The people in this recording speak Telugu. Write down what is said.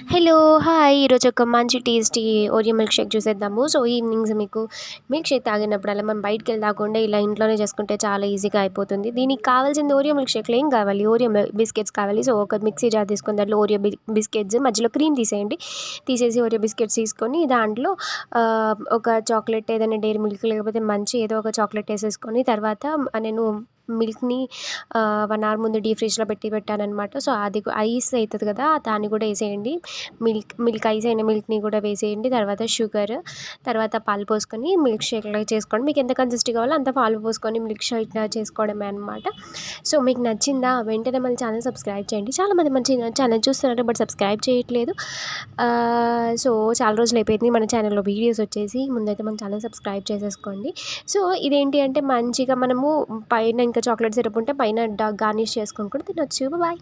హలో! హాయ్! ఈరోజు ఒక మంచి టేస్టీ ఓరియో మిల్క్ షేక్ చూసేద్దాము. సో, ఈవినింగ్స్ మీకు మిల్క్ షేక్ తాగినప్పుడల్లా మనం బయటికెళ్ళి తాగకుండా ఇలా ఇంట్లోనే చేసుకుంటే చాలా ఈజీగా అయిపోతుంది. దీనికి కావాల్సింది ఓరియో మిల్క్ షేక్‌లో ఏం కావాలి? ఓరియో బిస్కెట్స్ కావాలి. సో, ఒక మిక్సీ జార్ తీసుకొని దాంట్లో ఓరియో బిస్కెట్స్ మధ్యలో క్రీమ్ తీసేయండి. తీసేసి ఓరియో బిస్కెట్స్ తీసుకొని దాంట్లో ఒక చాక్లెట్ ఏదైనా డైరీ మిల్క్ లేకపోతే మంచి ఏదో ఒక చాక్లెట్ ఏసేసుకొని తర్వాత నేను మిల్క్‌ని 1 అవర్ ముందు డీప్ ఫ్రిడ్జ్‌లో పెట్టాననమాట. సో, అది ఐస్ అయితది కదా! దాన్ని కూడా ఏసేయండి. మిల్క్ ఐస్ అయిన మిల్క్‌ని కూడా వేసేయండి. తర్వాత షుగర్, తర్వాత పాలు పోసుకొని మిల్క్ షేక్‌లాగా చేసుకోండి. మీకు ఎంత కన్సిస్టెన్సీ కావాలో అంత పాలు పోసుకొని మిల్క్ షేక్‌లా చేసుకోవడమే అనమాట. సో, మీకు నచ్చిందా? వెంటనే మన ఛానల్ సబ్స్క్రైబ్ చేయండి. చాలామంది మన ఛానల్ చూస్తున్నారు బట్ సబ్స్క్రైబ్ చేయట్లేదు. సో, చాలా రోజులైపోయింది మన ఛానల్‌లో వీడియోస్ వచ్చేసి. ముందైతే మన ఛానల్ సబ్స్క్రైబ్ చేసేసుకోండి. సో, ఇదేంటి అంటే మంచిగా మనము పైన ఇంకా చాక్లెట్ సిరప్ ఉంటే పైన గార్నిష్ చేసుకొని కూడా తినొచ్చు. బాయ్.